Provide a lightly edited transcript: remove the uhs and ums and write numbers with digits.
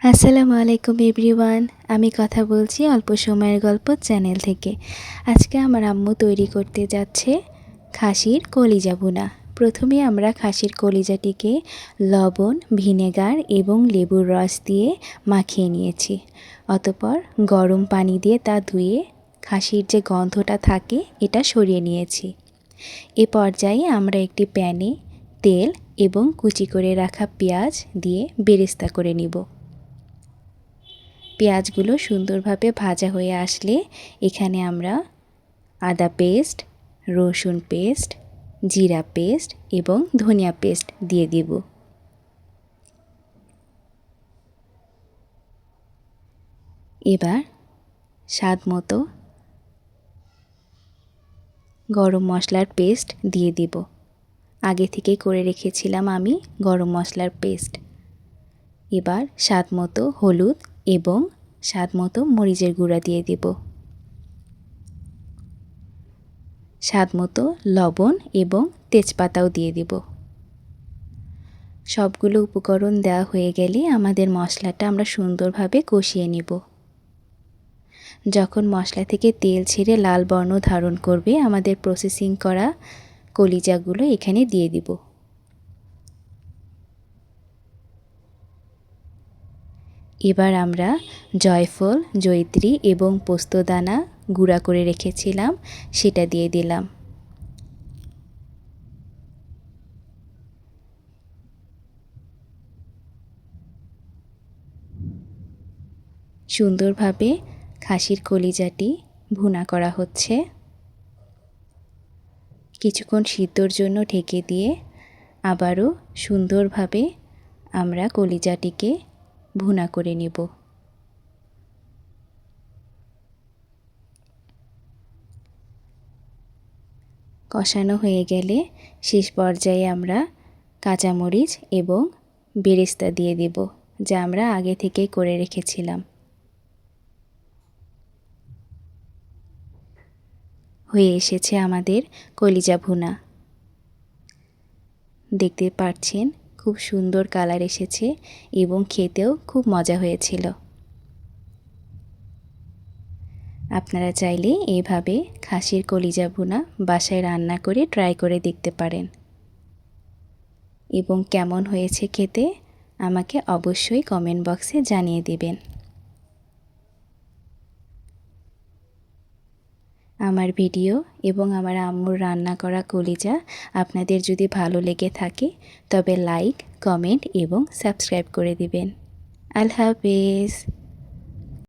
আসসালামু আলাইকুম এভরিওয়ান। আমি কথা বলছি অল্প সময়ের গল্প চ্যানেল থেকে। আজকে আমার আম্মু তৈরি করতে যাচ্ছে খাসির কলিজা ভুনা। প্রথমে আমরা খাসির কলিজাটিকে লবণ, ভিনেগার এবং লেবুর রস দিয়ে মাখিয়ে নিয়েছি। অতঃপর গরম পানি দিয়ে তা ধুয়ে খাসির যে গন্ধটা থাকে এটা সরিয়ে নিয়েছি। এ পর্যায়ে আমরা একটি প্যানে তেল এবং কুচি করে রাখা পেঁয়াজ দিয়ে বেরেস্তা করে নিব। পেঁয়াজগুলো সুন্দরভাবে ভাজা হয়ে আসলে এখানে আমরা আদা পেস্ট, রসুন পেস্ট, জিরা পেস্ট এবং ধনিয়া পেস্ট দিয়ে দিব। এবার স্বাদমতো গরম মশলার পেস্ট দিয়ে দিব। আগে থেকে করে রেখেছিলাম আমি গরম মশলার পেস্ট। এবার স্বাদমতো হলুদ এবং স্বাদমতো মরিচের গুঁড়া দিয়ে দিব। স্বাদমতো লবণ এবং তেজপাতাও দিয়ে দিব। সবগুলো উপকরণ দেওয়া হয়ে গেলে আমাদের মশলাটা আমরা সুন্দরভাবে কষিয়ে নিব। যখন মশলা থেকে তেল ছেড়ে লাল বর্ণ ধারণ করবে আমাদের প্রসেসিং করা কলিজাগুলো এখানে দিয়ে দিব। এবার আমরা জয়ফল, জয়িত্রী এবং পোস্তদানা গুঁড়া করে রেখেছিলাম সেটা দিয়ে দিলাম। সুন্দরভাবে খাসির কলিজাটি ভুনা করা হচ্ছে। কিছুক্ষণ সিদ্ধর জন্য ঢেকে দিয়ে আবারও সুন্দরভাবে আমরা কলিজাটিকে ভুনা করে নেব। কষানো হয়ে গেলে শেষ পর্যায়ে আমরা কাঁচামরিচ এবং বেরেস্তা দিয়ে দেব, যা আমরা আগে থেকেই করে রেখেছিলাম। হয়ে এসেছে আমাদের কলিজা ভুনা। দেখতে পাচ্ছেন খুব সুন্দর কালার এসেছে এবং খেতেও খুব মজা হয়েছিল। আপনারা চাইলে এইভাবে খাসির কলিজা ভুনা বাসায় রান্না করে ট্রাই করে দেখতে পারেন এবং কেমন হয়েছে খেতে আমাকে অবশ্যই কমেন্ট বক্সে জানিয়ে দেবেন। আমার ভিডিও এবং আমার আম্মুর রান্না করা কলিজা আপনাদের যদি ভালো লেগে থাকে তবে লাইক, কমেন্ট এবং সাবস্ক্রাইব করে দিবেন। আল্লাহ হাফেজ।